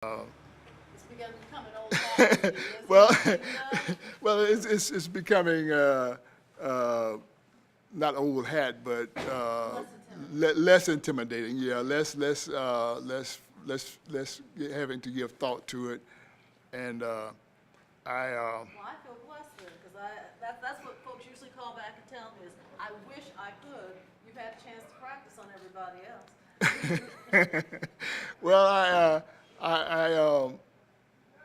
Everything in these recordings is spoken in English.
It's begun to become an old habit for you, Well, isn't it? You know? well, it's becoming uh, not old hat, but Less intimidating. less intimidating. Yeah, less having to give thought to it, and I. Well, I feel blessed then, because that's what folks usually call back and tell me is, I wish I could. You've had a chance to practice on everybody else. Well,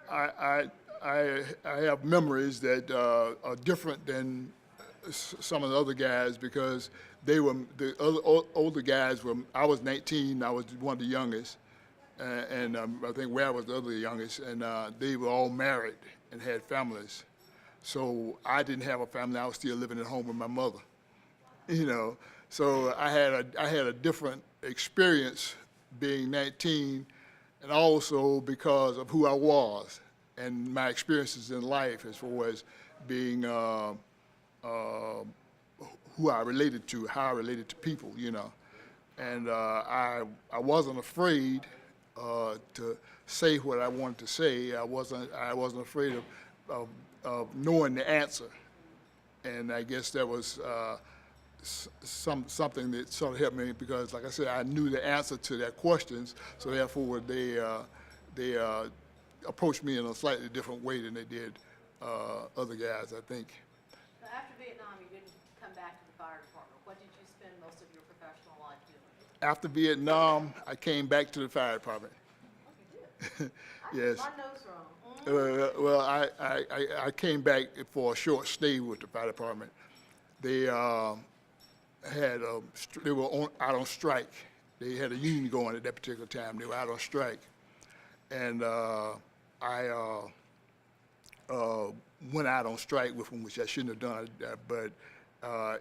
I, I have memories that are different than some of the other guys because they were the other older guys were. I was 19. I was one of the youngest, and I think Ware was the other youngest, and they were all married and had families. So I didn't have a family. I was still living at home with my mother. You know, so I had a different experience being 19, and also because of who I was and my experiences in life as far as being uh, who I related to, how I related to people, you know. And I wasn't afraid to say what I wanted to say. I wasn't afraid of knowing the answer. And I guess that was something that sort of helped me because, like I said, I knew the answer to their questions. So therefore, they approached me in a slightly different way than they did other guys, I think. So after Vietnam, you didn't come back to the fire department. What did you spend most of your professional life doing? After Vietnam, I came back to the fire department. Oh, you did? I Yes. my notes wrong. Mm. Well, I came back for a short stay with the fire department. They they were out on strike. They had a union going at that particular time. They were out on strike, and I went out on strike with them, which I shouldn't have done. But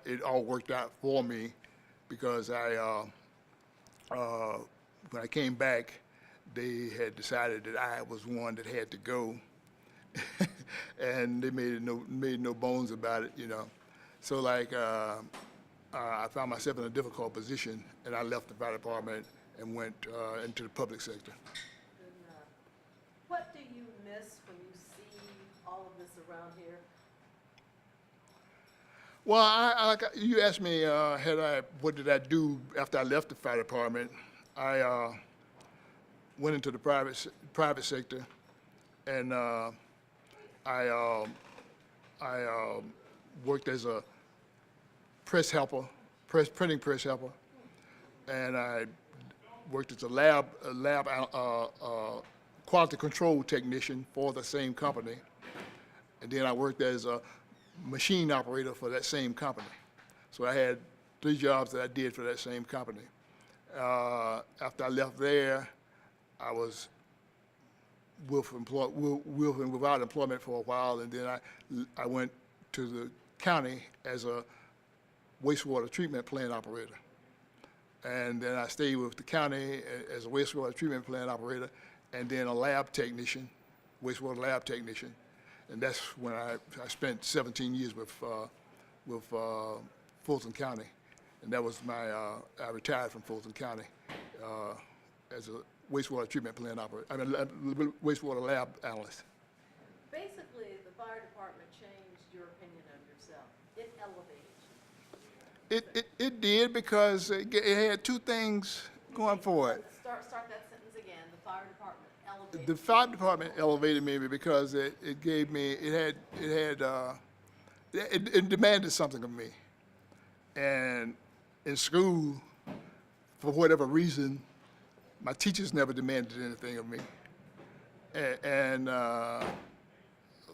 it all worked out for me because when I came back, they had decided that I was one that had to go, and they made no bones about it, you know. So like I found myself in a difficult position, and I left the fire department and went into the public sector. Good enough. What do you miss when you see all of this around here? Well, you asked me, what did I do after I left the fire department? I went into the private sector, and I worked as a press helper, printing press helper, and I worked as a lab quality control technician for the same company, and then I worked as a machine operator for that same company. So I had 3 jobs that I did for that same company. After I left there, I was with and without employment for a while, and then I went to the county as a wastewater treatment plant operator. And then I stayed with the county as a wastewater treatment plant operator, and then a lab technician, wastewater lab technician. And that's when I spent 17 years with Fulton County. And that was I retired from Fulton County as a wastewater treatment plant operator, wastewater lab analyst. Basically, the fire department changed your opinion of yourself. It elevated you. It did because it had 2 things going for it. Start that sentence again. The fire department elevated The fire department elevated me because it gave me, it demanded something of me. And in school, for whatever reason, my teachers never demanded anything of me. And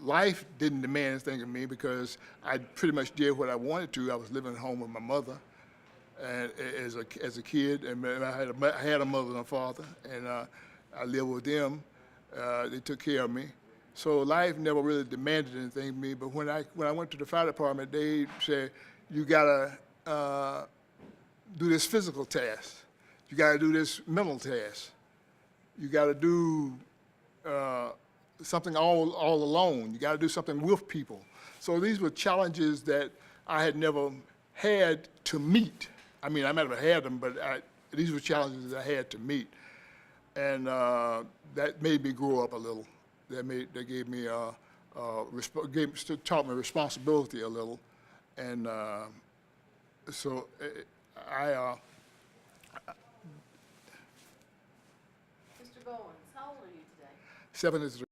life didn't demand anything of me because I pretty much did what I wanted to. I was living at home with my mother and as a kid, and I had a mother and a father, and I lived with them. They took care of me. So life never really demanded anything of me. But when I went to the fire department, they said, you gotta do this physical task. You gotta do this mental task. You gotta do something all alone. You gotta do something with people. So these were challenges that I had never had to meet. I mean, I might have had them, but these were challenges that I had to meet. and that made me grow up a little. That gave me taught me responsibility a little, and so I. Mr. Goins, how old are you today? 73.